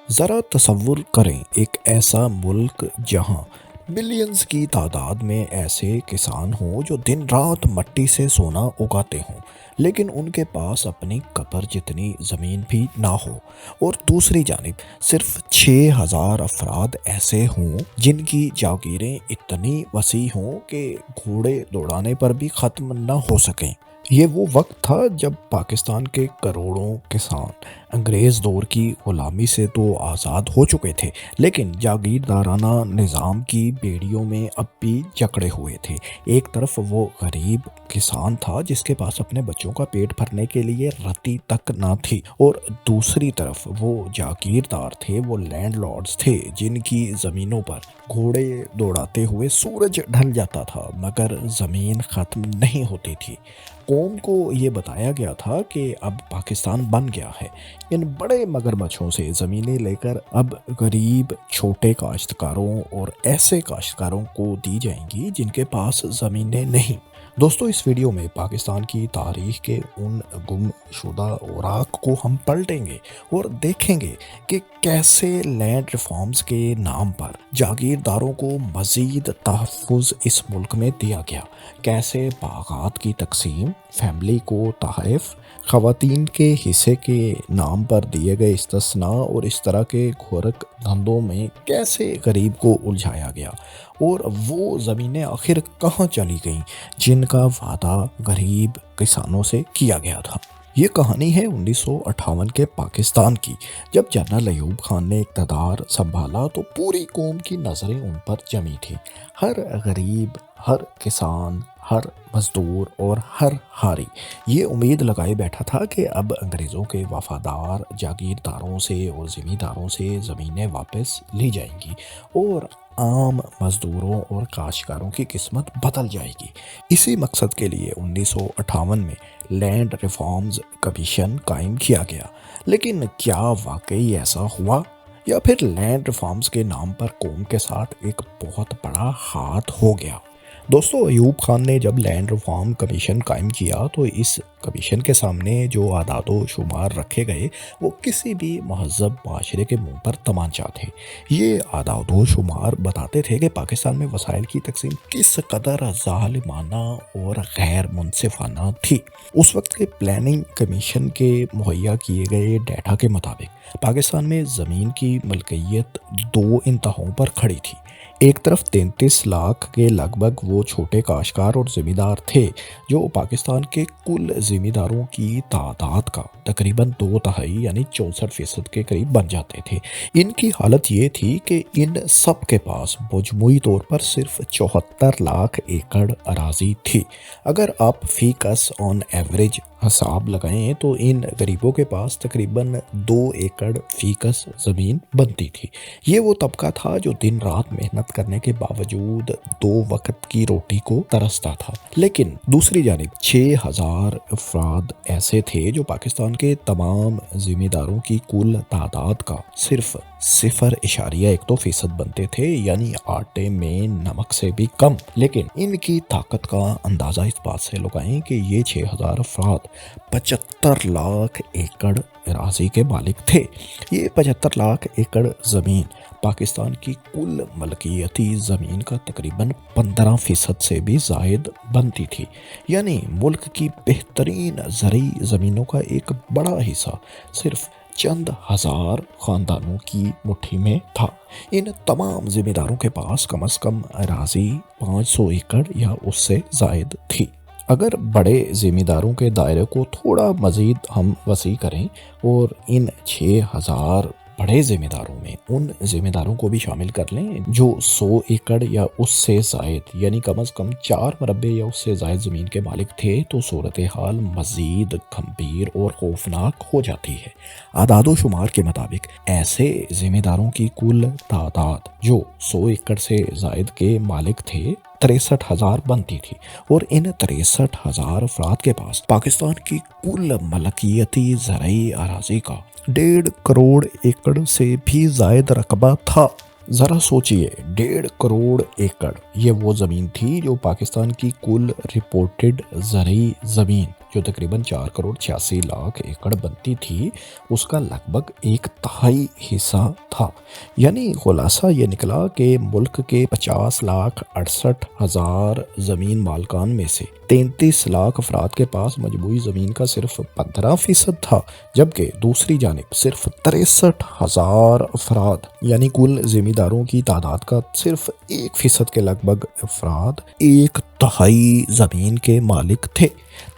ذرا تصور کریں ایک ایسا ملک جہاں ملینز کی تعداد میں ایسے کسان ہوں جو دن رات مٹی سے سونا اگاتے ہوں، لیکن ان کے پاس اپنی قبر جتنی زمین بھی نہ ہو۔ اور دوسری جانب صرف 6,000 افراد ایسے ہوں جن کی جاگیریں اتنی وسیع ہوں کہ گھوڑے دوڑانے پر بھی ختم نہ ہو سکیں۔ یہ وہ وقت تھا جب پاکستان کے کروڑوں کسان انگریز دور کی غلامی سے تو آزاد ہو چکے تھے، لیکن جاگیردارانہ نظام کی بیڑیوں میں اب بھی جکڑے ہوئے تھے۔ ایک طرف وہ غریب کسان تھا جس کے پاس اپنے بچوں کا پیٹ بھرنے کے لیے رتی تک نہ تھی، اور دوسری طرف وہ جاگیردار تھے، وہ لینڈ لارڈز تھے جن کی زمینوں پر گھوڑے دوڑاتے ہوئے سورج ڈھل جاتا تھا مگر زمین ختم نہیں ہوتی تھی۔ قوم کو یہ بتایا گیا تھا کہ اب پاکستان بن گیا ہے، ان بڑے مگرمچھوں سے زمینیں لے کر اب غریب چھوٹے کاشتکاروں اور ایسے کاشتکاروں کو دی جائیں گی جن کے پاس زمینیں نہیں۔ دوستو، اس ویڈیو میں پاکستان کی تاریخ کے ان گم شدہ اوراق کو ہم پلٹیں گے اور دیکھیں گے کہ کیسے لینڈ ریفارمز کے نام پر جاگیرداروں کو مزید تحفظ اس ملک میں دیا گیا، کیسے باغات کی تقسیم، فیملی کو تحائف، خواتین کے حصے کے نام پر دیے گئے استثناء اور اس طرح کے گھورک دھندوں میں کیسے غریب کو الجھایا گیا، اور وہ زمینیں آخر کہاں چلی گئیں جن کا وعدہ غریب کسانوں سے کیا گیا تھا۔ یہ کہانی ہے 1958 کے پاکستان کی، جب جنرل ایوب خان نے اقتدار سنبھالا تو پوری قوم کی نظریں ان پر جمی تھیں۔ ہر غریب، ہر کسان، ہر مزدور اور ہر ہاری یہ امید لگائے بیٹھا تھا کہ اب انگریزوں کے وفادار جاگیرداروں سے اور زمینداروں سے زمینیں واپس لی جائیں گی اور عام مزدوروں اور کاشتکاروں کی قسمت بدل جائے گی۔ اسی مقصد کے لیے 1958 میں لینڈ ریفارمز کمیشن قائم کیا گیا۔ لیکن کیا واقعی ایسا ہوا، یا پھر لینڈ ریفارمز کے نام پر قوم کے ساتھ ایک بہت بڑا ہاتھ ہو گیا؟ دوستو، ایوب خان نے جب لینڈ ریفارم کمیشن قائم کیا تو اس کمیشن کے سامنے جو اعداد و شمار رکھے گئے وہ کسی بھی مہذب معاشرے کے منہ پر تمانچہ تھے۔ یہ اعداد و شمار بتاتے تھے کہ پاکستان میں وسائل کی تقسیم کس قدر ظالمانہ اور غیر منصفانہ تھی۔ اس وقت کے پلاننگ کمیشن کے مہیا کیے گئے ڈیٹا کے مطابق پاکستان میں زمین کی ملکیت دو انتہاؤں پر کھڑی تھی۔ ایک طرف 33 لاکھ کے لگ بھگ وہ چھوٹے کاشتکار اور زمیندار تھے جو پاکستان کے کل زمینداروں کی تعداد کا تقریباً 2/3 یعنی 64% کے قریب بن جاتے تھے۔ ان کی حالت یہ تھی کہ ان سب کے پاس مجموعی طور پر صرف 74 لاکھ ایکڑ اراضی تھی۔ اگر آپ فی کس آن ایوریج حساب لگائیں تو ان غریبوں کے پاس تقریباً 2 ایکڑ فی کس زمین بنتی تھی۔ یہ وہ طبقہ تھا جو دن رات محنت کرنے کے باوجود 2 وقت کی روٹی کو ترستا تھا۔ لیکن دوسری جانب 6,000 افراد ایسے تھے جو پاکستان کے تمام زمینداروں کی کل تعداد کا صرف 0.12% بنتے تھے، یعنی آٹے میں نمک سے بھی کم۔ لیکن ان کی طاقت کا اندازہ اس بات سے لگائیں کہ یہ 6,000 افراد 75 لاکھ ایکڑ اراضی کے مالک تھے۔ یہ 75 لاکھ ایکڑ زمین پاکستان کی کل ملکیتی زمین کا تقریباً 15% سے بھی زائد بنتی تھی، یعنی ملک کی بہترین زرعی زمینوں کا ایک بڑا حصہ صرف چند ہزار خاندانوں کی مٹھی میں تھا۔ ان تمام زمینداروں کے پاس کم از کم اراضی 500 ایکڑ یا اس سے زائد تھی۔ اگر بڑے زمینداروں کے دائرے کو تھوڑا مزید ہم وسیع کریں اور ان 6,000 بڑے زمینداروں میں ان زمینداروں کو بھی شامل کر لیں جو 100 ایکڑ یا اس سے زائد یعنی کم از کم 4 مربع یا اس سے زائد زمین کے مالک تھے، تو صورتحال مزید گھمبیر اور خوفناک ہو جاتی ہے۔ اعداد و شمار کے مطابق ایسے زمینداروں کی کل تعداد جو 100 ایکڑ سے زائد کے مالک تھے 63,000 بنتی تھی، اور ان 63,000 افراد کے پاس پاکستان کی کل ملکیتی زرعی اراضی کا 1.5 کروڑ ایکڑ سے بھی زائد رقبہ تھا۔ ذرا سوچئے، 1.5 کروڑ ایکڑ یہ وہ زمین تھی جو پاکستان کی کل رپورٹڈ زرعی زمین جو تقریباً 4 کروڑ 86 لاکھ ایکڑ بنتی تھی، اس کا لگ بھگ 1/3 حصہ تھا۔ یعنی خلاصہ یہ نکلا کہ ملک کے 50,68,000 زمین مالکان میں سے 33 لاکھ افراد کے پاس مجموعی زمین کا صرف 15% تھا، جبکہ دوسری جانب صرف 63,000 افراد یعنی کل زمینداروں کی تعداد کا صرف 1% کے لگ بھگ افراد 1/3 زمین کے مالک تھے۔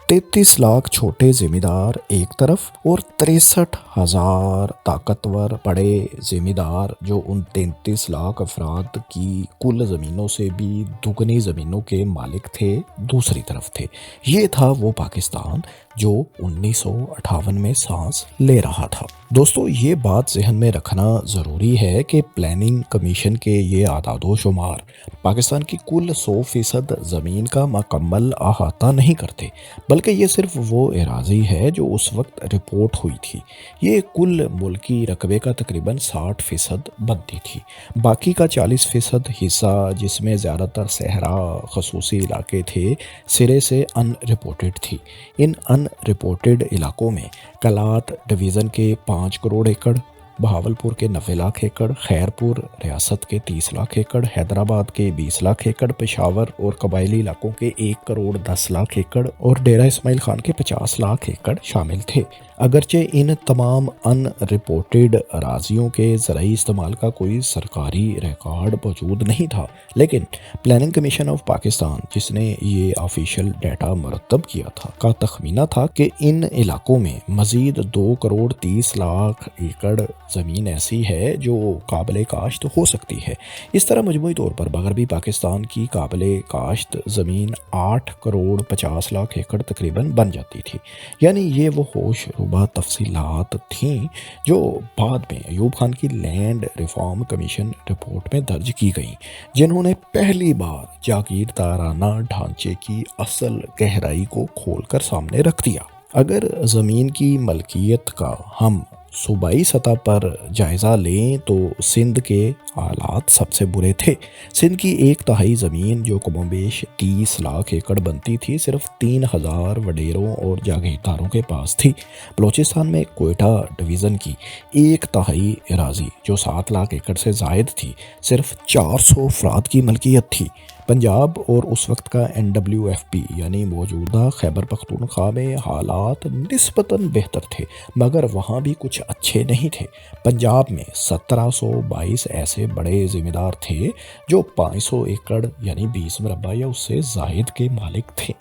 33 لاکھ چھوٹے زمیندار ایک طرف اور 63,000 طاقتور بڑے زمیندار جو ان 33 لاکھ افراد کی کل زمینوں سے بھی دگنی زمینوں کے مالک تھے دوسری طرف تھے۔ یہ تھا وہ پاکستان جو 1958 میں سانس لے رہا تھا۔ دوستو یہ بات ذہن میں رکھنا ضروری ہے کہ پلاننگ کمیشن کے یہ اعداد و شمار پاکستان کی کل 100% زمین کا مکمل احاطہ نہیں کرتے، بلکہ یہ صرف وہ اراضی ہے جو اس وقت رپورٹ ہوئی تھی۔ یہ کل ملکی رقبے کا تقریباً 60% بنتی تھی۔ باقی کا 40% حصہ، جس میں زیادہ تر صحرا خصوصی علاقے تھے، سرے سے ان رپورٹڈ تھی۔ ان ان رپورٹڈ علاقوں میں کلات ڈویژن کے 5 کروڑ ایکڑ، بہاولپور کے 90 لاکھ ایکڑ، خیرپور ریاست کے 30 لاکھ ایکڑ، حیدرآباد کے 20 لاکھ ایکڑ، پشاور اور قبائلی علاقوں کے 1 کروڑ 10 لاکھ ایکڑ اور ڈیرہ اسماعیل خان کے 50 لاکھ ایکڑ شامل تھے۔ اگرچہ ان تمام ان رپورٹڈ اراضیوں کے زرعی استعمال کا کوئی سرکاری ریکارڈ موجود نہیں تھا، لیکن پلاننگ کمیشن آف پاکستان، جس نے یہ آفیشیل ڈیٹا مرتب کیا تھا، کا تخمینہ تھا کہ ان علاقوں میں مزید 2 کروڑ 30 لاکھ ایکڑ زمین ایسی ہے جو قابل کاشت ہو سکتی ہے۔ اس طرح مجموعی طور پر مغربی پاکستان کی قابل کاشت زمین 8 کروڑ 50 لاکھ ایکڑ تقریباً بن جاتی تھی۔ یعنی یہ وہ ہوش تفصیلات تھیں جو بعد میں ایوب خان کی لینڈ ریفارم کمیشن رپورٹ میں درج کی گئیں، جنہوں نے پہلی بار جاگیردارانہ ڈھانچے کی اصل گہرائی کو کھول کر سامنے رکھ دیا۔ اگر زمین کی ملکیت کا ہم صوبائی سطح پر جائزہ لیں تو سندھ کے حالات سب سے برے تھے۔ سندھ کی 1/3 زمین جو کم و بیش 30 لاکھ ایکڑ بنتی تھی، صرف 3,000 وڈیروں اور جاگیرداروں کے پاس تھی۔ بلوچستان میں کوئٹہ ڈویژن کی 1/3 اراضی جو 7 لاکھ ایکڑ سے زائد تھی، صرف 400 افراد کی ملکیت تھی۔ پنجاب اور اس وقت کا NWFP یعنی موجودہ خیبر پختونخوا میں حالات نسبتاً بہتر تھے، مگر وہاں بھی کچھ اچھے نہیں تھے۔ پنجاب میں 1722 ایسے بڑے زمیندار تھے جو 500 ایکڑ یعنی 20 مربع یا اس سے زائد کے مالک تھے۔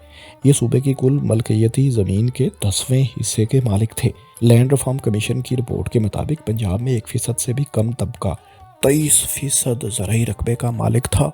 یہ صوبے کی کل ملکیتی زمین کے 10ویں حصے کے مالک تھے۔ لینڈ ریفارم کمیشن کی رپورٹ کے مطابق پنجاب میں 1% سے بھی کم طبقہ 23% زرعی رقبے کا مالک تھا۔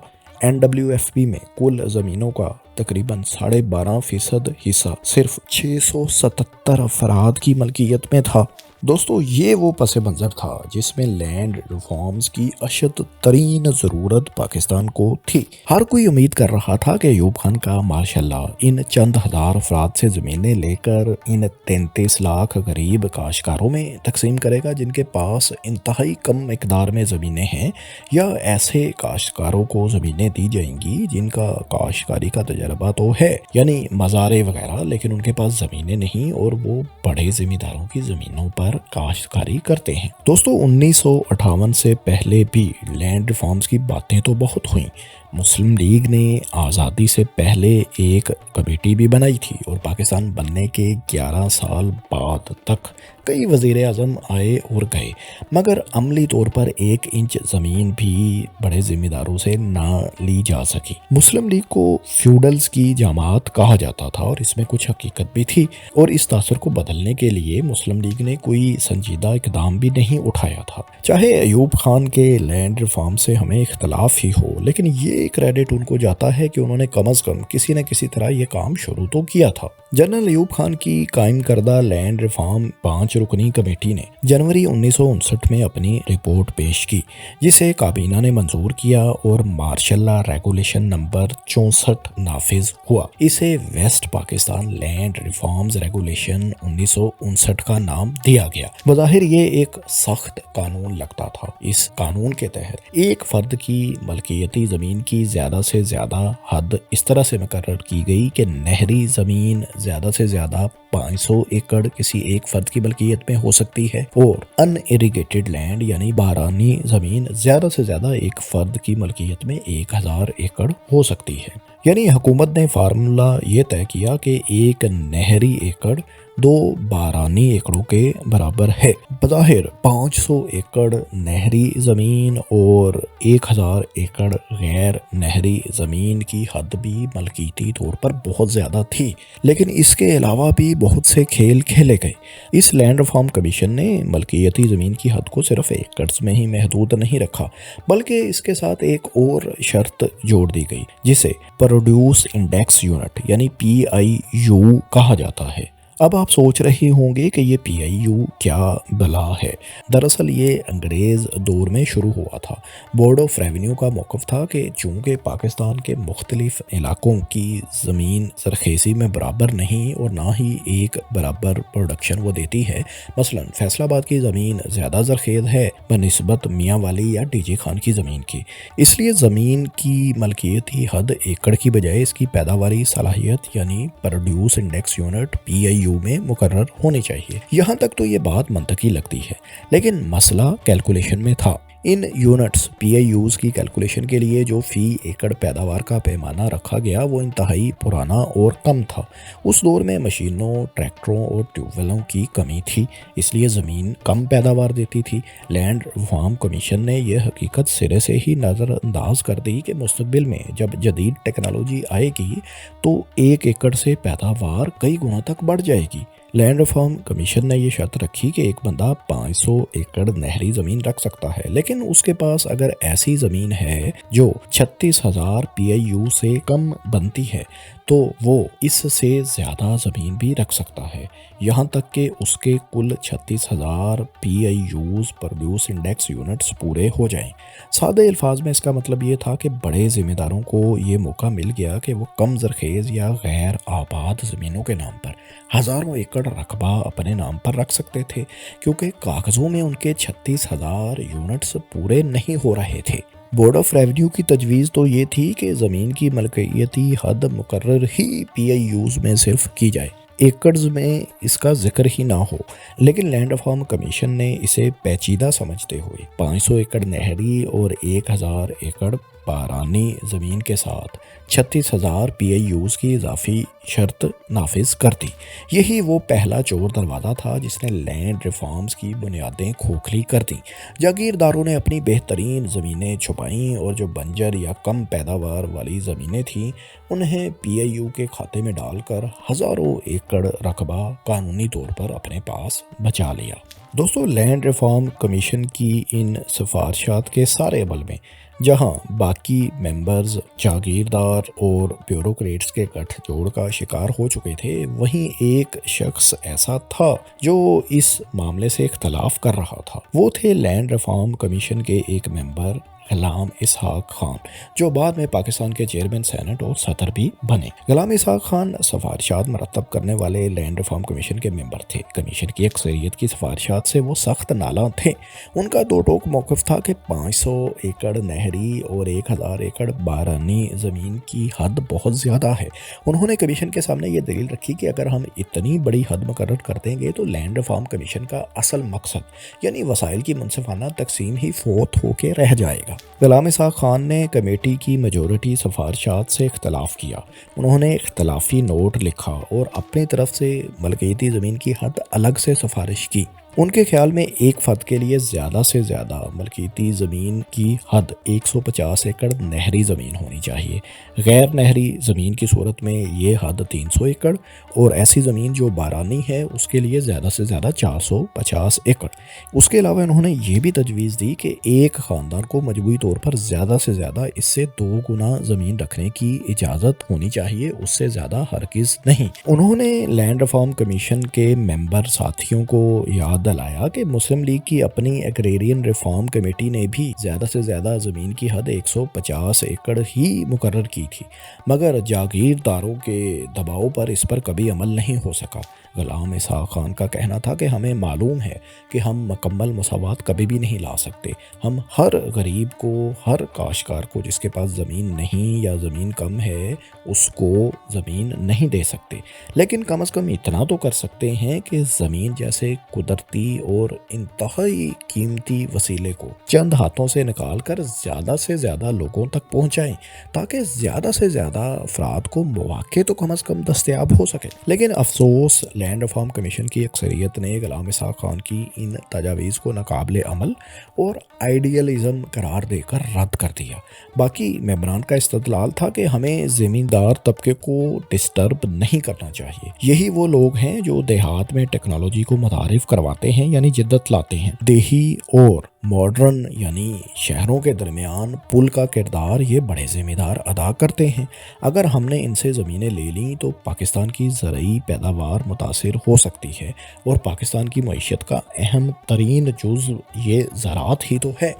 NWFP میں کل زمینوں کا تقریباً 12.5% حصہ صرف 677 افراد کی ملکیت میں تھا۔ دوستو یہ وہ پس منظر تھا جس میں لینڈ ریفارمز کی اشد ترین ضرورت پاکستان کو تھی۔ ہر کوئی امید کر رہا تھا کہ ایوب خان کا ماشاءاللہ ان چند ہزار افراد سے زمینیں لے کر ان 33 لاکھ غریب کاشتکاروں میں تقسیم کرے گا جن کے پاس انتہائی کم مقدار میں زمینیں ہیں، یا ایسے کاشتکاروں کو زمینیں دی جائیں گی جن کا کاشتکاری کا تجربہ تو ہے، یعنی مزارے وغیرہ، لیکن ان کے پاس زمینیں نہیں اور وہ بڑے زمینداروں کی زمینوں پر کاشتکاری کرتے ہیں۔ دوستو 1958 سے پہلے بھی لینڈ ریفارمز کی باتیں تو بہت ہوئیں۔ مسلم لیگ نے آزادی سے پہلے ایک کمیٹی بھی بنائی تھی اور پاکستان بننے کے 11 سال بعد تک کئی وزیر اعظم آئے اور گئے، مگر عملی طور پر 1 انچ زمین بھی بڑے ذمہ داروں سے نہ لی جا سکی۔ مسلم لیگ کو فیوڈلز کی جماعت کہا جاتا تھا اور اس میں کچھ حقیقت بھی تھی، اور اس تاثر کو بدلنے کے لیے مسلم لیگ نے کوئی سنجیدہ اقدام بھی نہیں اٹھایا تھا۔ چاہے ایوب خان کے لینڈ ریفارم سے ہمیں اختلاف ہی ہو، لیکن یہ کریڈٹ ان کو جاتا ہے کہ انہوں نے کم از کم کسی نہ کسی طرح یہ کام شروع تو کیا تھا۔ جنرل ایوب خان کی قائم کردہ لینڈ ریفارم 5 رکنی کمیٹی نے جنوری 1959 میں اپنی رپورٹ پیش کی، جسے کابینہ نے منظور کیا اور مارشل لا ریگولیشن نمبر 64 نافذ ہوا۔ اسے west Pakistan land reforms regulation 1959 کا نام دیا گیا۔ بظاہر یہ ایک سخت قانون لگتا تھا۔ اس قانون کے تحت ایک فرد کی ملکیتی زمین کی زیادہ سے زیادہ حد اس طرح سے مقرر کی گئی کہ نہری زمین زیادہ سے زیادہ 500 ایکڑ کسی ایک فرد کی ملکیت میں ہو سکتی ہے، اور ان اریگیٹڈ لینڈ یعنی بارانی زمین زیادہ سے زیادہ ایک فرد کی ملکیت میں 1000 ایکڑ ہو سکتی ہے۔ یعنی حکومت نے فارمولا یہ طے کیا کہ ایک نہری ایکڑ 2 بارانی ایکڑوں کے برابر ہے۔ بظاہر 500 ایکڑ نہری زمین اور 1000 ایکڑ غیر نہری زمین کی حد بھی ملکیتی طور پر بہت زیادہ تھی، لیکن اس کے علاوہ بھی بہت سے کھیل کھیلے گئے۔ اس لینڈ ریفارم کمیشن نے ملکیتی زمین کی حد کو صرف ایکڑز میں ہی محدود نہیں رکھا، بلکہ اس کے ساتھ ایک اور شرط جوڑ دی گئی جسے پروڈیوس انڈیکس یونٹ یعنی PIU کہا جاتا ہے۔ اب آپ سوچ رہے ہوں گے کہ یہ PIU کیا بلا ہے؟ دراصل یہ انگریز دور میں شروع ہوا تھا۔ بورڈ آف ریونیو کا موقف تھا کہ چونکہ پاکستان کے مختلف علاقوں کی زمین زرخیزی میں برابر نہیں اور نہ ہی ایک برابر پروڈکشن وہ دیتی ہے، مثلا فیصل آباد کی زمین زیادہ زرخیز ہے بنسبت میاں والی یا DG خان کی زمین کی، اس لیے زمین کی ملکیتی حد ایکڑ کی بجائے اس کی پیداواری صلاحیت یعنی پروڈیوس انڈیکس یونٹ PIU میں مقرر ہونی چاہیے۔ یہاں تک تو یہ بات منطقی لگتی ہے، لیکن مسئلہ کیلکولیشن میں تھا۔ ان یونٹس PIUs کی کیلکولیشن کے لیے جو فی ایکڑ پیداوار کا پیمانہ رکھا گیا وہ انتہائی پرانا اور کم تھا۔ اس دور میں مشینوں، ٹریکٹروں اور ٹیوب ویلوں کی کمی تھی، اس لیے زمین کم پیداوار دیتی تھی۔ لینڈ ریفارم کمیشن نے یہ حقیقت سرے سے ہی نظر انداز کر دی کہ مستقبل میں جب جدید ٹیکنالوجی آئے گی تو 1 ایکڑ سے پیداوار کئی گنا تک بڑھ جائے گی۔ لینڈ ریفارم کمیشن نے یہ شرط رکھی کہ ایک بندہ 500 ایکڑ نہری زمین رکھ سکتا ہے، لیکن اس کے پاس اگر ایسی زمین ہے جو 36,000 PIU سے کم بنتی ہے تو وہ اس سے زیادہ زمین بھی رکھ سکتا ہے، یہاں تک کہ اس کے کل 36,000 PIUs پروڈیوس انڈیکس یونٹس پورے ہو جائیں۔ سادہ الفاظ میں اس کا مطلب یہ تھا کہ بڑے ذمہ داروں کو یہ موقع مل گیا کہ وہ کم زرخیز یا غیر آباد زمینوں کے نام پر ہزاروں ایکڑ رقبہ اپنے نام پر رکھ سکتے تھے، کیونکہ کاغذوں میں ان کے 36,000 یونٹس پورے نہیں ہو رہے تھے۔ بورڈ آف ریونیو کی تجویز تو یہ تھی کہ زمین کی ملکیتی حد مقرر ہی PIUs میں صرف کی جائے، ایکڑز میں اس کا ذکر ہی نہ ہو، لیکن لینڈ ریفارم کمیشن نے اسے پیچیدہ سمجھتے ہوئے 500 ایکڑ نہری اور 1000 ایکڑ بارانی زمین کے ساتھ 36,000 PIUs کی اضافی شرط نافذ کر دی۔ یہی وہ پہلا چور دروازہ تھا جس نے لینڈ ریفارمز کی بنیادیں کھوکھلی کر دیں۔ جاگیرداروں نے اپنی بہترین زمینیں چھپائیں اور جو بنجر یا کم پیداوار والی زمینیں تھیں انہیں PIU کے کھاتے میں ڈال کر ہزاروں ایکڑ رقبہ قانونی طور پر اپنے پاس بچا لیا۔ دوستو، لینڈ ریفارم کمیشن کی ان سفارشات کے سارے عمل میں جہاں باقی ممبرز جاگیردار اور بیوروکریٹس کے گٹھ جوڑ کا شکار ہو چکے تھے، وہیں ایک شخص ایسا تھا جو اس معاملے سے اختلاف کر رہا تھا۔ وہ تھے لینڈ ریفارم کمیشن کے ایک ممبر غلام اسحاق خان، جو بعد میں پاکستان کے چیئرمین سینٹ اور صدر بھی بنے۔ غلام اسحاق خان سفارشات مرتب کرنے والے لینڈ ریفارم کمیشن کے ممبر تھے۔ کمیشن کی اکثریت کی سفارشات سے وہ سخت نالاں تھے۔ ان کا دو ٹوک موقف تھا کہ 500 ایکڑ نہری اور 1000 ایکڑ بارانی زمین کی حد بہت زیادہ ہے۔ انہوں نے کمیشن کے سامنے یہ دلیل رکھی کہ اگر ہم اتنی بڑی حد مقرر کر دیں گے تو لینڈ ریفارم کمیشن کا اصل مقصد یعنی وسائل کی منصفانہ تقسیم ہی فوت ہو کے رہ جائے گا۔ غلام اسحاق خان نے کمیٹی کی میجورٹی سفارشات سے اختلاف کیا۔ انہوں نے اختلافی نوٹ لکھا اور اپنی طرف سے ملکیتی زمین کی حد الگ سے سفارش کی۔ ان کے خیال میں ایک فرد کے لیے زیادہ سے زیادہ ملکیتی زمین کی حد 150 ایکڑ نہری زمین ہونی چاہیے۔ غیر نہری زمین کی صورت میں یہ حد 300 ایکڑ اور ایسی زمین جو بارانی ہے اس کے لیے زیادہ سے زیادہ 450 ایکڑ۔ اس کے علاوہ انہوں نے یہ بھی تجویز دی کہ ایک خاندان کو مجموعی طور پر زیادہ سے زیادہ اس سے 2 گنا زمین رکھنے کی اجازت ہونی چاہیے، اس سے زیادہ ہرگز نہیں۔ انہوں نے لینڈ ریفارم کمیشن کے ممبر ساتھیوں کو یاد دلایا کہ مسلم لیگ کی اپنی ایگریرین ریفارم کمیٹی نے بھی زیادہ سے زیادہ زمین کی حد 150 ایکڑ ہی مقرر کی تھی، مگر جاگیرداروں کے دباؤ پر اس پر کبھی عمل نہیں ہو سکا۔ غلام اسحاق خان کا کہنا تھا کہ ہمیں معلوم ہے کہ ہم مکمل مساوات کبھی بھی نہیں لا سکتے، ہم ہر غریب کو، ہر کاشتکار کو جس کے پاس زمین نہیں یا زمین کم ہے اس کو زمین نہیں دے سکتے، لیکن کم از کم اتنا تو کر سکتے ہیں کہ زمین جیسے قدرتی اور انتہائی قیمتی وسیلے کو چند ہاتھوں سے نکال کر زیادہ سے زیادہ لوگوں تک پہنچائیں تاکہ زیادہ سے زیادہ افراد کو مواقع تو کم از کم دستیاب ہو سکے۔ لیکن افسوس لینڈ ریفارم کمیشن کی اکثریت نے غلام اسحاق خان کی ان تجاویز کو ناقابل عمل اور آئیڈیالزم قرار دے کر رد کر دیا۔ باقی ممبران کا استدلال تھا کہ ہمیں زمیندار طبقے کو ڈسٹرب نہیں کرنا چاہیے، یہی وہ لوگ ہیں جو دیہات میں ٹیکنالوجی کو متعارف کرواتے ہیں یعنی جدت لاتے ہیں۔ دیہی اور ماڈرن یعنی شہروں کے درمیان پل کا کردار یہ بڑے ذمہ دار ادا کرتے ہیں۔ اگر ہم نے ان سے زمینیں لے لیں تو پاکستان کی زرعی پیداوار متاثر ہو سکتی ہے، اور پاکستان کی معیشت کا اہم ترین جزو یہ زراعت ہی تو ہے۔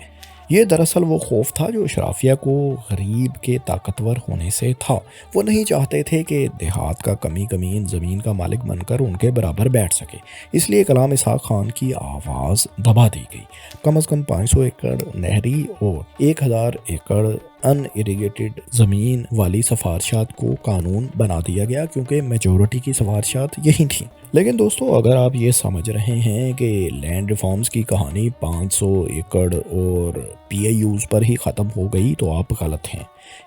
یہ دراصل وہ خوف تھا جو اشرافیہ کو غریب کے طاقتور ہونے سے تھا۔ وہ نہیں چاہتے تھے کہ دیہات کا کمی کمین زمین کا مالک بن کر ان کے برابر بیٹھ سکے، اس لیے غلام اسحاق خان کی آواز دبا دی گئی۔ کم از کم 500 ایکڑ نہری اور 1000 ایکڑ ان اریگیٹڈ زمین والی سفارشات کو قانون بنا دیا گیا، کیونکہ میجورٹی کی سفارشات یہی تھیں۔ لیکن دوستو، اگر آپ یہ سمجھ رہے ہیں کہ لینڈ ریفارمز کی کہانی 500 ایکڑ اور پی اے یوز پر ہی ختم ہو گئی تو آپ غلط ہیں۔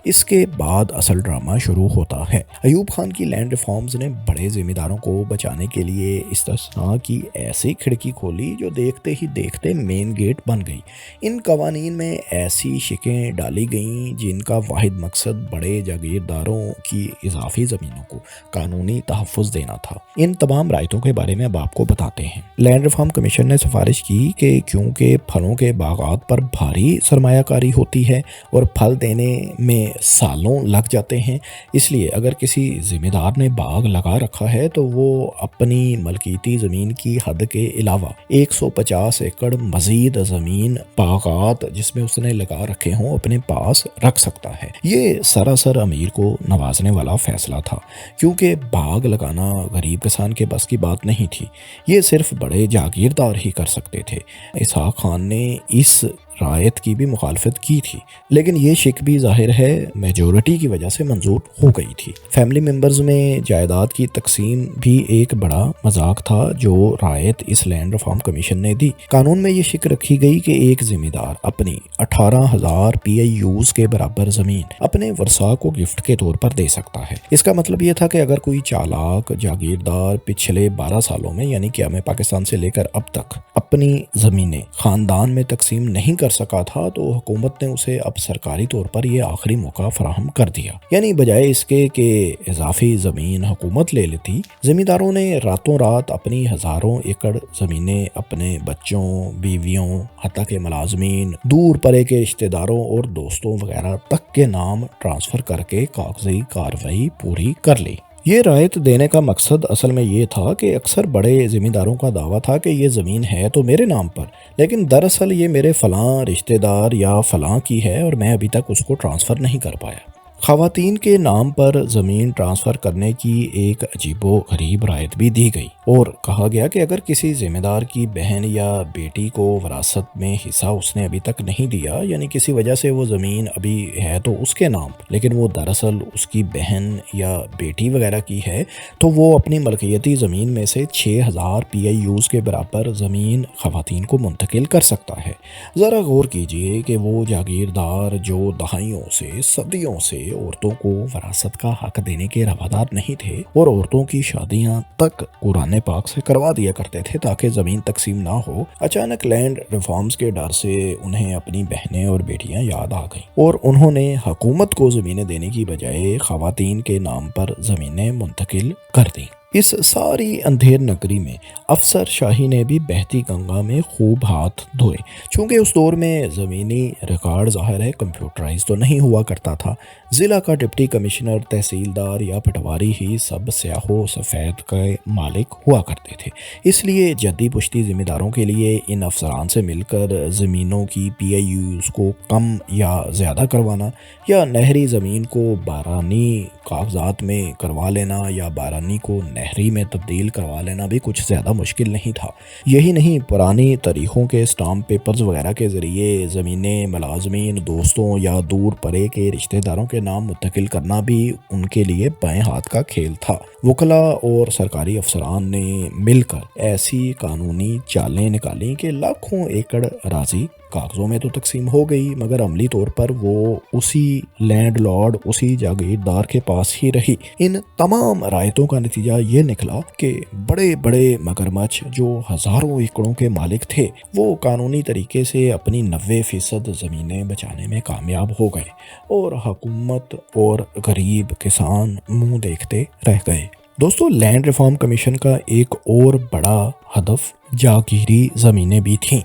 اس کے بعد اصل ڈرامہ شروع ہوتا ہے۔ ایوب خان کی لینڈ ریفارمز نے بڑے ذمہ داروں کو بچانے کے لیے استثناء کی ایسی کھڑکی کھولی جو دیکھتے ہی دیکھتے مین گیٹ بن گئی۔ ان قوانین میں ایسی شکیں ڈالی گئیں جن کا واحد مقصد بڑے جاگیرداروں کی اضافی زمینوں کو قانونی تحفظ دینا تھا۔ ان تمام رعایتوں کے بارے میں اب آپ کو بتاتے ہیں۔ لینڈ ریفارم کمیشن نے سفارش کی کہ کیونکہ پھلوں کے باغات پر بھاری سرمایہ کاری ہوتی ہے اور پھل دینے میں سالوں لگ جاتے ہیں، اس لیے اگر کسی ذمہ دار نے باغ لگا رکھا ہے تو وہ اپنی ملکیتی زمین کی حد کے علاوہ 150 ایکڑ مزید زمین باغات جس میں اس نے لگا رکھے ہوں اپنے پاس رکھ سکتا ہے۔ یہ سراسر امیر کو نوازنے والا فیصلہ تھا، کیونکہ باغ لگانا غریب کسان کے بس کی بات نہیں تھی، یہ صرف بڑے جاگیردار ہی کر سکتے تھے۔ اسحاق خان نے اس رعایت کی بھی مخالفت کی تھی، لیکن یہ شک بھی ظاہر ہے میجورٹی کی وجہ سے منظور ہو گئی تھی۔ فیملی ممبرز میں جائیداد کی تقسیم بھی ایک بڑا مذاق تھا جو رعایت اس لینڈ ریفارم کمیشن نے دی۔ قانون میں یہ شک رکھی گئی کہ ایک ذمہ دار اپنی 18,000 پی اے یوز کے برابر زمین اپنے ورثاء کو گفٹ کے طور پر دے سکتا ہے۔ اس کا مطلب یہ تھا کہ اگر کوئی چالاک جاگیردار پچھلے 12 سالوں میں یعنی قیام پاکستان سے لے کر اب تک اپنی زمینیں خاندان میں تقسیم نہیں کر سکا تھا تو حکومت نے اسے اب سرکاری طور پر یہ آخری موقع فراہم کر دیا، یعنی بجائے اس کے کہ اضافی زمین حکومت لے لیتی، ذمہ داروں نے راتوں رات اپنی ہزاروں ایکڑ زمینیں اپنے بچوں، بیویوں، حتیٰ کہ ملازمین، دور پرے کے رشتہ داروں اور دوستوں وغیرہ تک کے نام ٹرانسفر کر کے کاغذی کارروائی پوری کر لی۔ یہ رعایت دینے کا مقصد اصل میں یہ تھا کہ اکثر بڑے ذمہ داروں کا دعویٰ تھا کہ یہ زمین ہے تو میرے نام پر، لیکن دراصل یہ میرے فلاں رشتہ دار یا فلاں کی ہے اور میں ابھی تک اس کو ٹرانسفر نہیں کر پایا۔ خواتین کے نام پر زمین ٹرانسفر کرنے کی ایک عجیب و غریب رعایت بھی دی گئی، اور کہا گیا کہ اگر کسی ذمہ دار کی بہن یا بیٹی کو وراثت میں حصہ اس نے ابھی تک نہیں دیا، یعنی کسی وجہ سے وہ زمین ابھی ہے تو اس کے نام لیکن وہ دراصل اس کی بہن یا بیٹی وغیرہ کی ہے، تو وہ اپنی ملکیتی زمین میں سے 6,000 پی اے یوز کے برابر زمین خواتین کو منتقل کر سکتا ہے۔ ذرا غور کیجئے کہ وہ جاگیردار جو دہائیوں سے، صدیوں سے عورتوں کو وراثت کا حق دینے کے روادار نہیں تھے اور عورتوں کی شادیاں تک قرآن پاک سے کروا دیا کرتے تھے تاکہ زمین تقسیم نہ ہو، اچانک لینڈ ریفارمز کے ڈر سے انہیں اپنی بہنیں اور بیٹیاں یاد آ گئیں اور انہوں نے حکومت کو زمینیں دینے کی بجائے خواتین کے نام پر زمینیں منتقل کر دیں۔ اس ساری اندھیر نگری میں افسر شاہی نے بھی بہتی گنگا میں خوب ہاتھ دھوئے، چونکہ اس دور میں زمینی ریکارڈ ظاہر ہے کمپیوٹرائز تو نہیں ہوا کرتا تھا۔ ضلع کا ڈپٹی کمشنر، تحصیلدار یا پٹواری ہی سب سیاہ و سفید کے مالک ہوا کرتے تھے، اس لیے جدی پشتی ذمہ داروں کے لیے ان افسران سے مل کر زمینوں کی پی اے یوز کو کم یا زیادہ کروانا، یا نہری زمین کو بارانی کاغذات میں کروا لینا، یا بارانی کو شہری میں تبدیل کروا لینا بھی کچھ زیادہ مشکل نہیں تھا۔ یہی نہیں، پرانی طریقوں کے اسٹامپ پیپرز وغیرہ کے ذریعے زمینیں ملازمین، دوستوں یا دور پرے کے رشتہ داروں کے نام منتقل کرنا بھی ان کے لیے بائیں ہاتھ کا کھیل تھا۔ وکلاء اور سرکاری افسران نے مل کر ایسی قانونی چالیں نکالیں کہ لاکھوں ایکڑ اراضی کاغذوں میں تو تقسیم ہو گئی، مگر عملی طور پر وہ اسی لینڈ لارڈ، اسی جاگیردار کے پاس ہی رہی۔ ان تمام رعایتوں کا نتیجہ یہ نکلا کہ بڑے بڑے مگرمچھ جو ہزاروں ایکڑوں کے مالک تھے، وہ قانونی طریقے سے اپنی 90% زمینیں بچانے میں کامیاب ہو گئے، اور حکومت اور غریب کسان منہ دیکھتے رہ گئے۔ دوستو، لینڈ ریفارم کمیشن کا ایک اور بڑا ہدف جاگیری زمینیں بھی تھیں۔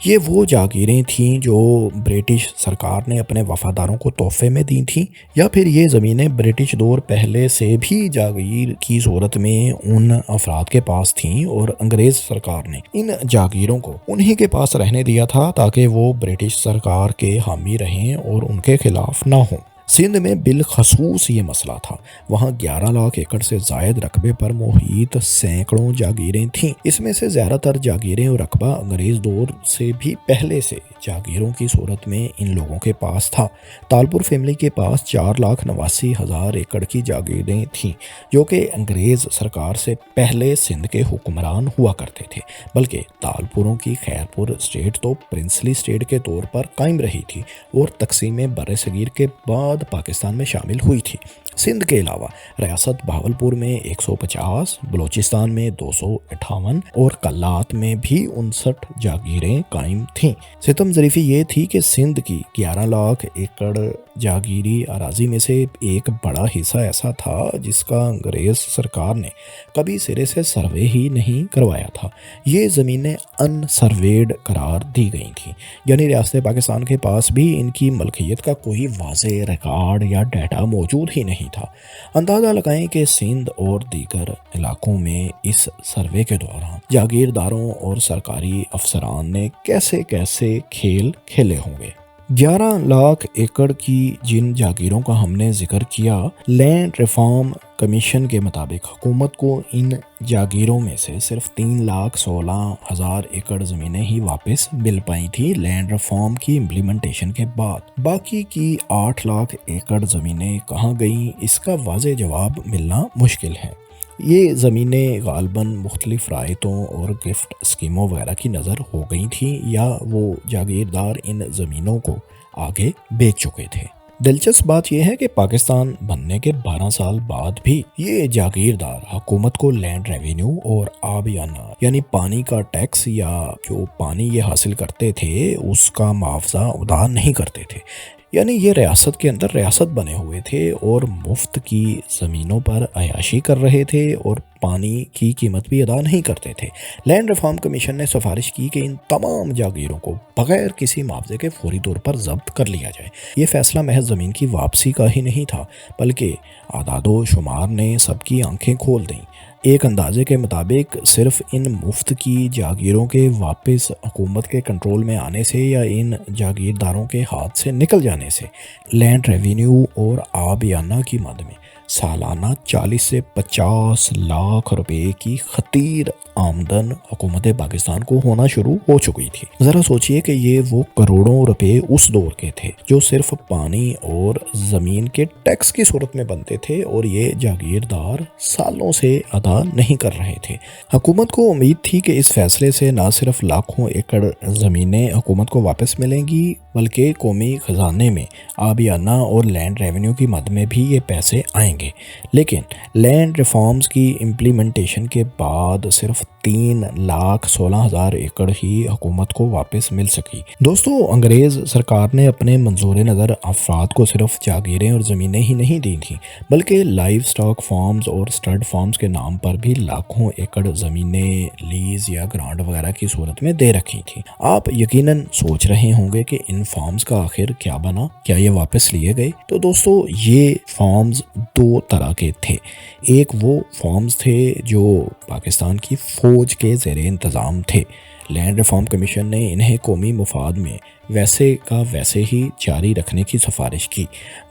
یہ وہ جاگیریں تھیں جو برٹش سرکار نے اپنے وفاداروں کو تحفے میں دی تھیں، یا پھر یہ زمینیں برٹش دور پہلے سے بھی جاگیر کی صورت میں ان افراد کے پاس تھیں، اور انگریز سرکار نے ان جاگیروں کو انہی کے پاس رہنے دیا تھا تاکہ وہ برٹش سرکار کے حامی رہیں اور ان کے خلاف نہ ہوں۔ سندھ میں بالخصوص یہ مسئلہ تھا۔ وہاں 11 لاکھ ایکڑ سے زائد رقبے پر محیط سینکڑوں جاگیریں تھیں۔ اس میں سے زیادہ تر جاگیریں اور رقبہ انگریز دور سے بھی پہلے سے جاگیروں کی صورت میں ان لوگوں کے پاس تھا۔ تالپور فیملی کے پاس 4,89,000 ایکڑ کی جاگیریں تھیں، جو کہ انگریز سرکار سے پہلے سندھ کے حکمران ہوا کرتے تھے، بلکہ تالپوروں کی خیرپور اسٹیٹ تو پرنسلی اسٹیٹ کے طور پر قائم رہی تھی اور تقسیم بر صغیر کے بعد پاکستان میں شامل ہوئی تھی۔ سندھ کے علاوہ ریاست بہاولپور میں 150، بلوچستان میں 258 اور کلات میں بھی 59 جاگیریں قائم تھیں۔ ستم ظریفی یہ تھی کہ سندھ کی 11 لاکھ ایکڑ جاگیری اراضی میں سے ایک بڑا حصہ ایسا تھا جس کا انگریز سرکار نے کبھی سرے سے سروے ہی نہیں کروایا تھا۔ یہ زمینیں ان سرویڈ قرار دی گئی تھیں، یعنی ریاست پاکستان کے پاس بھی ان کی ملکیت کا کوئی واضح ریکارڈ یا ڈیٹا موجود ہی نہیں تھا۔ اندازہ لگائیں کہ سندھ اور دیگر علاقوں میں اس سروے کے دوران جاگیرداروں اور سرکاری افسران نے کیسے کیسے کھیل کھیلے ہوں گے۔ 11 لاکھ ایکڑ کی جن جاگیروں کا ہم نے ذکر کیا، لینڈ ریفارم کمیشن کے مطابق حکومت کو ان جاگیروں میں سے صرف 3,16,000 ایکڑ زمینیں ہی واپس مل پائی تھی لینڈ ریفارم کی امپلیمنٹیشن کے بعد۔ باقی کی 8 لاکھ ایکڑ زمینیں کہاں گئیں، اس کا واضح جواب ملنا مشکل ہے۔ یہ زمینیں غالباً مختلف رعایتوں اور گفٹ اسکیموں وغیرہ کی نظر ہو گئی تھیں، یا وہ جاگیردار ان زمینوں کو آگے بیچ چکے تھے۔ دلچسپ بات یہ ہے کہ پاکستان بننے کے 12 سال بعد بھی یہ جاگیردار حکومت کو لینڈ ریونیو اور آبیانہ یعنی پانی کا ٹیکس، یا جو پانی یہ حاصل کرتے تھے اس کا معاوضہ ادا نہیں کرتے تھے۔ یعنی یہ ریاست کے اندر ریاست بنے ہوئے تھے اور مفت کی زمینوں پر عیاشی کر رہے تھے اور پانی کی قیمت بھی ادا نہیں کرتے تھے۔ لینڈ ریفارم کمیشن نے سفارش کی کہ ان تمام جاگیروں کو بغیر کسی معاوضے کے فوری طور پر ضبط کر لیا جائے۔ یہ فیصلہ محض زمین کی واپسی کا ہی نہیں تھا، بلکہ اعداد و شمار نے سب کی آنکھیں کھول دیں۔ ایک اندازے کے مطابق صرف ان مفت کی جاگیروں کے واپس حکومت کے کنٹرول میں آنے سے یا ان جاگیرداروں کے ہاتھ سے نکل جانے سے لینڈ ریونیو اور آبیانہ کی مد میں سالانہ 40 سے 50 لاکھ روپے کی خطیر آمدن حکومت پاکستان کو ہونا شروع ہو چکی تھی۔ ذرا سوچئے کہ یہ وہ کروڑوں روپے اس دور کے تھے جو صرف پانی اور زمین کے ٹیکس کی صورت میں بنتے تھے، اور یہ جاگیردار سالوں سے ادا نہیں کر رہے تھے۔ حکومت کو امید تھی کہ اس فیصلے سے نہ صرف لاکھوں ایکڑ زمینیں حکومت کو واپس ملیں گی، بلکہ قومی خزانے میں آبیانہ اور لینڈ ریونیو کی مد میں بھی یہ پیسے آئیں گے۔ لیکن لینڈ ریفارمز کی امپلیمنٹیشن کے بعد صرف 3,16,000 ایکڑ ہی حکومت کو واپس مل سکی۔ دوستو، انگریز سرکار نے اپنے منظور نظر افراد کو صرف جاگیریں اور زمینیں ہی نہیں دی تھیں، بلکہ لائیو سٹاک فارمز اور سٹڈ فارمز کے نام پر بھی لاکھوں ایکڑ زمینیں لیز یا گرانٹ وغیرہ کی صورت میں دے رکھی تھیں۔ آپ یقیناً سوچ رہے ہوں گے کہ ان فارمز کا آخر کیا بنا، کیا یہ واپس لیے گئے؟ تو دوستو، یہ فارمز 2 طرح کے تھے۔ ایک وہ فارمز تھے جو پاکستان کی فوج کے زیر انتظام تھے، لینڈ ریفارم کمیشن نے انہیں قومی مفاد میں ویسے کا ویسے ہی جاری رکھنے کی سفارش کی۔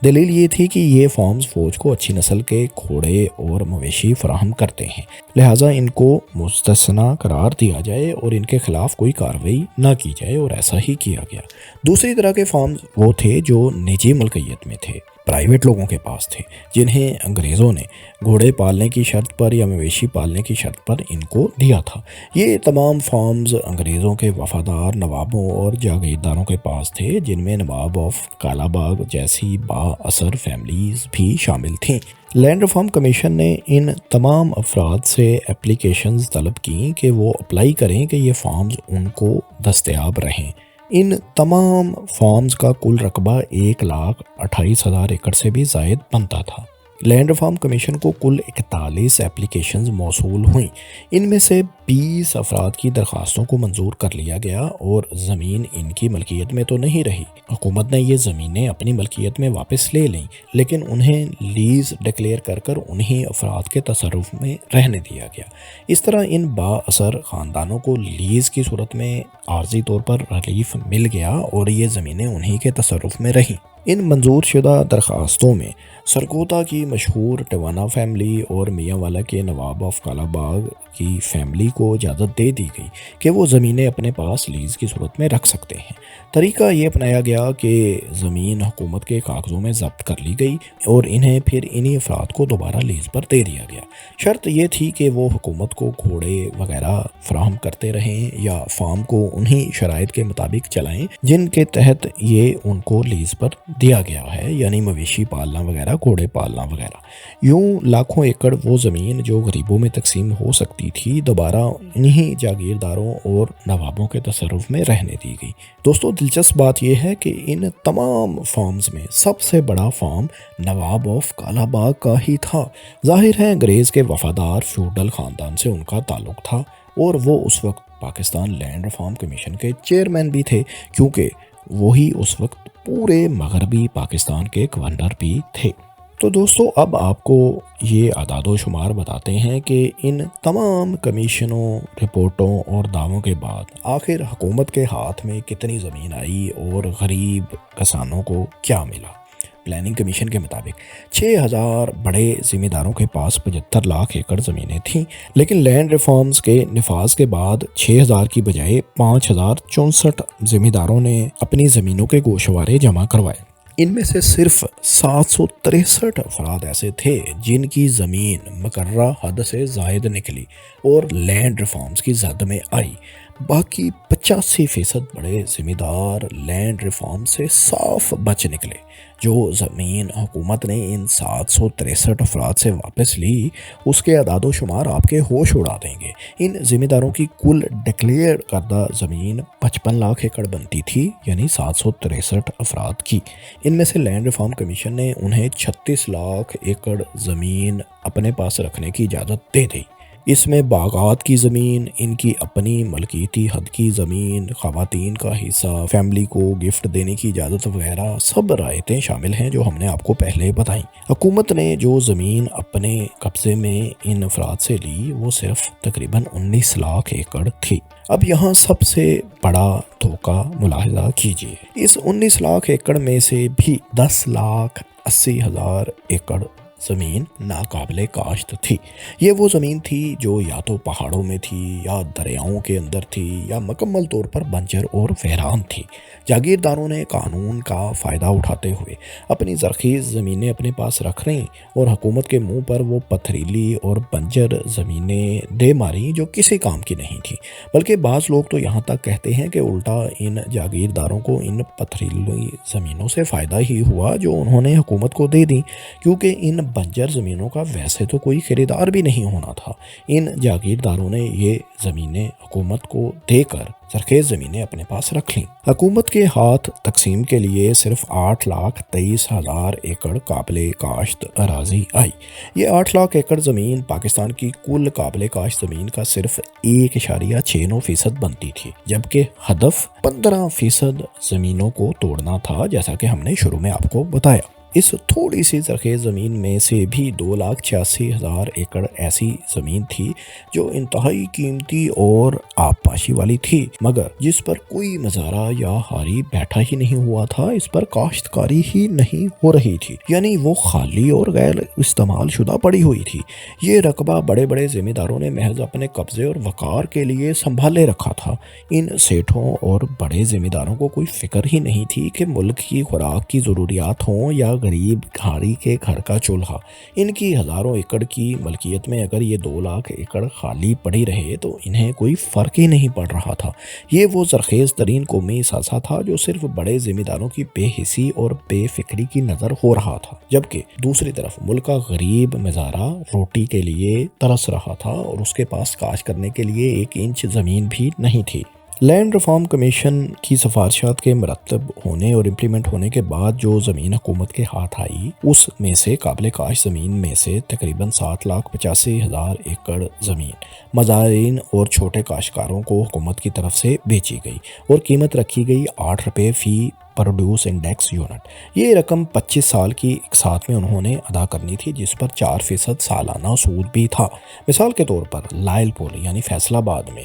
دلیل یہ تھی کہ یہ فارمز فوج کو اچھی نسل کے گھوڑے اور مویشی فراہم کرتے ہیں، لہٰذا ان کو مستثنیٰ قرار دیا جائے اور ان کے خلاف کوئی کارروائی نہ کی جائے، اور ایسا ہی کیا گیا۔ دوسری طرح کے فارمز وہ تھے جو نجی ملکیت میں تھے، پرائیویٹ لوگوں کے پاس تھے، جنہیں انگریزوں نے گھوڑے پالنے کی شرط پر یا مویشی پالنے کی شرط پر ان کو دیا تھا۔ یہ تمام فارمز انگریزوں کے وفادار نوابوں اور جاگیرداروں کے پاس تھے، جن میں نواب آف کالا باغ جیسی با اثر فیملیز بھی شامل تھیں۔ لینڈ ریفارم کمیشن نے ان تمام افراد سے اپلیکیشنز طلب کیں کہ وہ اپلائی کریں کہ یہ فارمز ان کو دستیاب رہیں۔ ان تمام فارمز کا کل رقبہ 1,28,000 ایکڑ سے بھی زائد بنتا تھا۔ لینڈ ریفارم کمیشن کو کل 41 اپلیکیشنز موصول ہوئیں۔ ان میں سے 20 افراد کی درخواستوں کو منظور کر لیا گیا اور زمین ان کی ملکیت میں تو نہیں رہی۔ حکومت نے یہ زمینیں اپنی ملکیت میں واپس لے لیں، لیکن انہیں لیز ڈکلیئر کر انہیں افراد کے تصرف میں رہنے دیا گیا۔ اس طرح ان با اثر خاندانوں کو لیز کی صورت میں عارضی طور پر ریلیف مل گیا اور یہ زمینیں انہی کے تصرف میں رہیں۔ ان منظور شدہ درخواستوں میں سرگودا کی مشہور ٹیوانا فیملی اور میاں والا کے نواب آف کالا باغ کی فیملی کو اجازت دے دی گئی کہ وہ زمینیں اپنے پاس لیز کی صورت میں رکھ سکتے ہیں۔ طریقہ یہ اپنایا گیا کہ زمین حکومت کے کاغذوں میں ضبط کر لی گئی اور انہیں پھر انہی افراد کو دوبارہ لیز پر دے دیا گیا۔ شرط یہ تھی کہ وہ حکومت کو گھوڑے وغیرہ فراہم کرتے رہیں یا فارم کو انہی شرائط کے مطابق چلائیں جن کے تحت یہ ان کو لیز پر دیا گیا ہے، یعنی مویشی پالنا وغیرہ، گھوڑے پالنا وغیرہ۔ یوں لاکھوں ایکڑ وہ زمین جو غریبوں میں تقسیم ہو سکتی تھی دوبارہ انہی جاگیرداروں اور نوابوں کے تصرف میں رہنے دی گئی۔ دوستو، دلچسپ بات یہ ہے کہ ان تمام فارمز میں سب سے بڑا form Nawab of Kala Bagh کا ہی تھا۔ ظاہر ہے انگریز کے وفادار فیوڈل خاندان سے ان کا تعلق تھا اور وہ اس وقت پاکستان لینڈ ریفارم کمیشن کے چیئرمین بھی تھے، کیونکہ وہی اس وقت پورے مغربی پاکستان کے گورنر بھی تھے۔ تو دوستو، اب آپ کو یہ اعداد و شمار بتاتے ہیں کہ ان تمام کمیشنوں، رپورٹوں اور دعووں کے بعد آخر حکومت کے ہاتھ میں کتنی زمین آئی اور غریب کسانوں کو کیا ملا۔ پلاننگ کمیشن کے مطابق 6,000 بڑے ذمہ داروں کے پاس 75 لاکھ ایکڑ زمینیں تھیں، لیکن لینڈ ریفارمز کے نفاذ کے بعد 6,000 کی بجائے 5,064 ذمہ داروں نے اپنی زمینوں کے گوشوارے جمع کروائے۔ ان میں سے صرف 763 افراد ایسے تھے جن کی زمین مقررہ حد سے زائد نکلی اور لینڈ ریفارمز کی زد میں آئی۔ باقی 85% بڑے ذمہ دار لینڈ ریفارم سے صاف بچ نکلے۔ جو زمین حکومت نے ان 763 افراد سے واپس لی، اس کے اعداد و شمار آپ کے ہوش اڑا دیں گے۔ ان ذمہ داروں کی کل ڈکلیئر کردہ زمین 55 لاکھ ایکڑ بنتی تھی، یعنی 763 افراد کی۔ ان میں سے لینڈ ریفارم کمیشن نے انہیں 36 لاکھ ایکڑ زمین اپنے پاس رکھنے کی اجازت دے دی۔ اس میں باغات کی زمین، ان کی اپنی ملکیتی حد کی زمین، خواتین کا حصہ، فیملی کو گفٹ دینے کی اجازت وغیرہ سب رعایتیں شامل ہیں جو ہم نے آپ کو پہلے بتائیں۔ حکومت نے جو زمین اپنے قبضے میں ان افراد سے لی وہ صرف تقریباً 19 لاکھ ایکڑ تھی۔ اب یہاں سب سے بڑا دھوکہ ملاحظہ کیجیے۔ اس 19 لاکھ ایکڑ میں سے بھی 10,80,000 ایکڑ زمین ناقابل کاشت تھی۔ یہ وہ زمین تھی جو یا تو پہاڑوں میں تھی یا دریاؤں کے اندر تھی یا مکمل طور پر بنجر اور ویران تھی۔ جاگیرداروں نے قانون کا فائدہ اٹھاتے ہوئے اپنی زرخیز زمینیں اپنے پاس رکھ لیں اور حکومت کے منہ پر وہ پتھریلی اور بنجر زمینیں دے ماری جو کسی کام کی نہیں تھی، بلکہ بعض لوگ تو یہاں تک کہتے ہیں کہ الٹا ان جاگیرداروں کو ان پتھریلی زمینوں سے فائدہ ہی ہوا جو انہوں نے حکومت کو دے دی، کیونکہ ان بنجر زمینوں کا ویسے تو کوئی خریدار بھی نہیں ہونا تھا۔ ان جاگیرداروں نے یہ زمینیں حکومت کو دے کر زرخیز زمینیں اپنے پاس رکھ لیں۔ حکومت کے ہاتھ تقسیم کے لیے صرف 8,23,000 ایکڑ قابل کاشت اراضی آئی۔ یہ 8 لاکھ ایکڑ زمین پاکستان کی کل قابل کاشت زمین کا صرف 1.69% بنتی تھی، جبکہ ہدف 15% زمینوں کو توڑنا تھا، جیسا کہ ہم نے شروع میں آپ کو بتایا۔ اس تھوڑی سی زرخیز زمین میں سے بھی 2,86,000 ایکڑ ایسی زمین تھی جو انتہائی قیمتی اور آبپاشی والی تھی، مگر جس پر کوئی مزارع یا ہاری بیٹھا ہی نہیں ہوا تھا، اس پر کاشتکاری ہی نہیں ہو رہی تھی، یعنی وہ خالی اور غیر استعمال شدہ پڑی ہوئی تھی۔ یہ رقبہ بڑے بڑے ذمہ داروں نے محض اپنے قبضے اور وقار کے لیے سنبھالے رکھا تھا۔ ان سیٹھوں اور بڑے ذمہ داروں کو کوئی فکر ہی نہیں تھی کہ ملک کی خوراک کی ضروریات ہوں یا غریب گھاڑی کے گھر کا چولہا۔ ان کی ہزاروں ایکڑ کی ملکیت میں اگر یہ 2,00,000 ایکڑ خالی پڑی رہے تو انہیں کوئی فرق ہی نہیں پڑ رہا تھا۔ یہ وہ زرخیز ترین قومی اثاثہ تھا جو صرف بڑے ذمہ داروں کی بے حسی اور بے فکری کی نظر ہو رہا تھا، جبکہ دوسری طرف ملک کا غریب مزارع روٹی کے لیے ترس رہا تھا اور اس کے پاس کاشت کرنے کے لیے 1 انچ زمین بھی نہیں تھی۔ لینڈ ریفارم کمیشن کی سفارشات کے مرتب ہونے اور امپلیمنٹ ہونے کے بعد جو زمین حکومت کے ہاتھ آئی، اس میں سے قابل کاشت زمین میں سے تقریباً 7,85,000 ایکڑ زمین مزارعین اور چھوٹے کاشتکاروں کو حکومت کی طرف سے بیچی گئی اور قیمت رکھی گئی 8 روپے فی پروڈیوس انڈیکس یونٹ۔ یہ رقم 25 سال کی اقساط میں انہوں نے ادا کرنی تھی، جس پر 4% سالانہ سود بھی تھا۔ مثال کے طور پر لائل پور یعنی فیصل آباد میں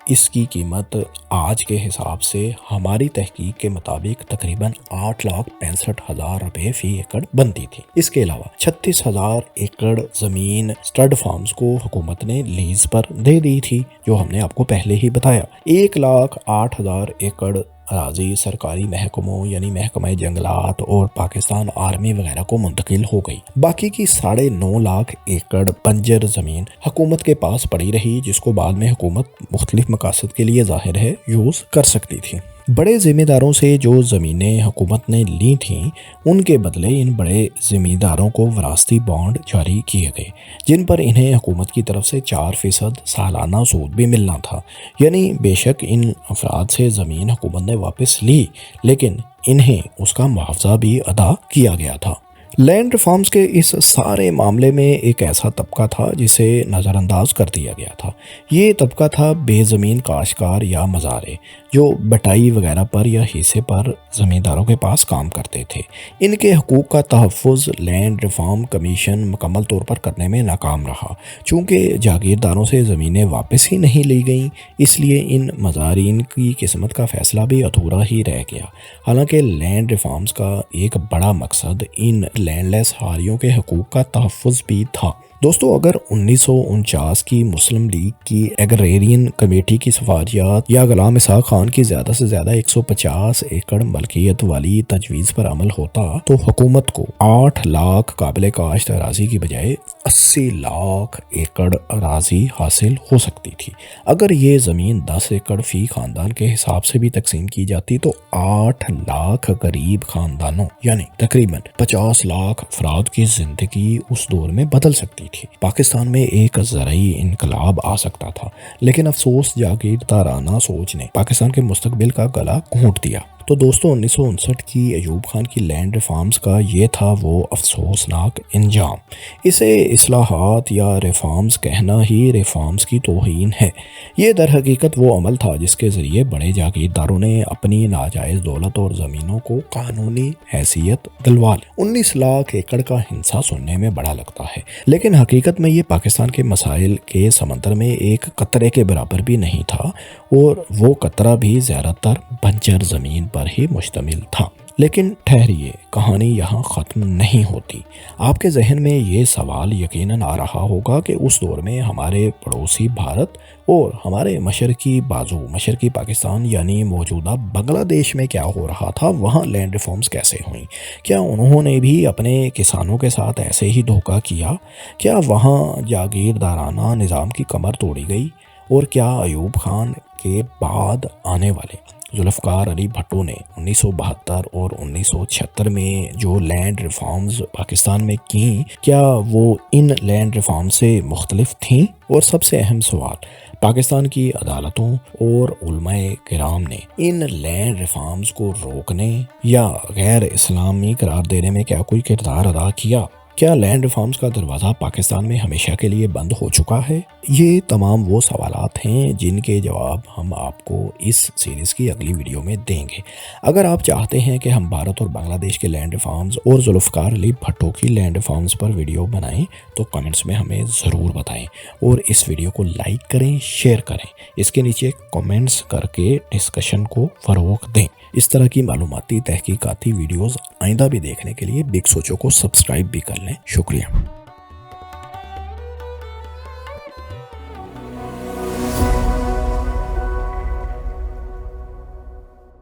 اس کی قیمت آج کے حساب سے ہماری تحقیق کے مطابق تقریباً 8,65,000 روپے فی ایکڑ بنتی تھی۔ اس کے علاوہ 36,000 ایکڑ زمین اسٹڈ فارمز کو حکومت نے لیز پر دے دی تھی، جو ہم نے آپ کو پہلے ہی بتایا۔ 1,08,000 ایکڑ اراضی سرکاری محکموں یعنی محکمہ جنگلات اور پاکستان آرمی وغیرہ کو منتقل ہو گئی۔ باقی کی 9.5 ایکڑ بنجر زمین حکومت کے پاس پڑی رہی، جس کو بعد میں حکومت مختلف مقاصد کے لیے ظاہر ہے یوز کر سکتی تھی۔ بڑے ذمہ داروں سے جو زمینیں حکومت نے لی تھیں، ان کے بدلے ان بڑے ذمہ داروں کو وراثتی بانڈ جاری کیے گئے، جن پر انہیں حکومت کی طرف سے 4% سالانہ سود بھی ملنا تھا۔ یعنی بے شک ان افراد سے زمین حکومت نے واپس لی، لیکن انہیں اس کا معاوضہ بھی ادا کیا گیا تھا۔ لینڈ ریفارمز کے اس سارے معاملے میں ایک ایسا طبقہ تھا جسے نظر انداز کر دیا گیا تھا۔ یہ طبقہ تھا بے زمین کاشتکار یا مزارع، جو بٹائی وغیرہ پر یا حصے پر زمینداروں کے پاس کام کرتے تھے۔ ان کے حقوق کا تحفظ لینڈ ریفارم کمیشن مکمل طور پر کرنے میں ناکام رہا۔ چونکہ جاگیرداروں سے زمینیں واپس ہی نہیں لی گئیں، اس لیے ان مزارعین کی قسمت کا فیصلہ بھی ادھورا ہی رہ گیا۔ حالانکہ لینڈ ریفارمز کا ایک بڑا مقصد ان لینڈ لیس ہاریوں کے حقوق کا تحفظ بھی تھا۔ دوستو، اگر 1949 کی مسلم لیگ کی ایگریرین کمیٹی کی سفارشات یا غلام اسحاق خان کی زیادہ سے زیادہ 150 ایکڑ ملکیت والی تجویز پر عمل ہوتا تو حکومت کو 8 لاکھ قابل کاشت اراضی کی بجائے 80 لاکھ ایکڑ اراضی حاصل ہو سکتی تھی۔ اگر یہ زمین 10 ایکڑ فی خاندان کے حساب سے بھی تقسیم کی جاتی تو 8 لاکھ غریب خاندانوں یعنی تقریباً 50 لاکھ افراد کی زندگی اس دور میں بدل سکتی تھی۔ پاکستان میں ایک زرعی انقلاب آ سکتا تھا، لیکن افسوس جاگیردارانہ سوچ نے پاکستان کے مستقبل کا گلا گھونٹ دیا۔ تو دوستو، 1959 کی ایوب خان کی لینڈ ریفارمز کا یہ تھا وہ افسوسناک انجام۔ اسے اصلاحات یا ریفارمز کہنا ہی ریفارمز کی توہین ہے۔ یہ در حقیقت وہ عمل تھا جس کے ذریعے بڑے جاگیرداروں نے اپنی ناجائز دولت اور زمینوں کو قانونی حیثیت دلوا لی۔ 19 لاکھ ایکڑ کا ہنسا سننے میں بڑا لگتا ہے، لیکن حقیقت میں یہ پاکستان کے مسائل کے سمندر میں ایک قطرے کے برابر بھی نہیں تھا، اور وہ قطرہ بھی زیادہ تر بنجر زمین پر ہی مشتمل تھا۔ لیکن ٹھہریے، کہانی یہاں ختم نہیں ہوتی۔ آپ کے ذہن میں یہ سوال یقیناً آ رہا ہوگا کہ اس دور میں ہمارے پڑوسی بھارت اور ہمارے مشرقی بازو مشرقی پاکستان یعنی موجودہ بنگلہ دیش میں کیا ہو رہا تھا، وہاں لینڈ ریفارمز کیسے ہوئیں؟ کیا انہوں نے بھی اپنے کسانوں کے ساتھ ایسے ہی دھوکہ کیا؟ کیا وہاں جاگیردارانہ نظام کی کمر توڑی گئی؟ اور کیا ایوب خان کے بعد آنے والے ذوالفقار علی بھٹو نے 1972 اور 1976 میں جو لینڈ ریفارمز پاکستان میں کیں، کیا وہ ان لینڈ ریفارم سے مختلف تھیں؟ اور سب سے اہم سوال، پاکستان کی عدالتوں اور علماء کرام نے ان لینڈ ریفارمز کو روکنے یا غیر اسلامی قرار دینے میں کیا کوئی کردار ادا کیا؟ کیا لینڈ ریفارمز کا دروازہ پاکستان میں ہمیشہ کے لیے بند ہو چکا ہے؟ یہ تمام وہ سوالات ہیں جن کے جواب ہم آپ کو اس سیریز کی اگلی ویڈیو میں دیں گے۔ اگر آپ چاہتے ہیں کہ ہم بھارت اور بنگلہ دیش کے لینڈ ریفارمز اور ذوالفقار علی بھٹو کی لینڈ ریفارمز پر ویڈیو بنائیں تو کمنٹس میں ہمیں ضرور بتائیں، اور اس ویڈیو کو لائک کریں، شیئر کریں، اس کے نیچے کمنٹس کر کے ڈسکشن کو فروغ دیں۔ اس طرح کی معلوماتی تحقیقاتی ویڈیوز آئندہ بھی دیکھنے کے لیے بگ سوچو کو سبسکرائب بھی کر لیں۔ شکریہ۔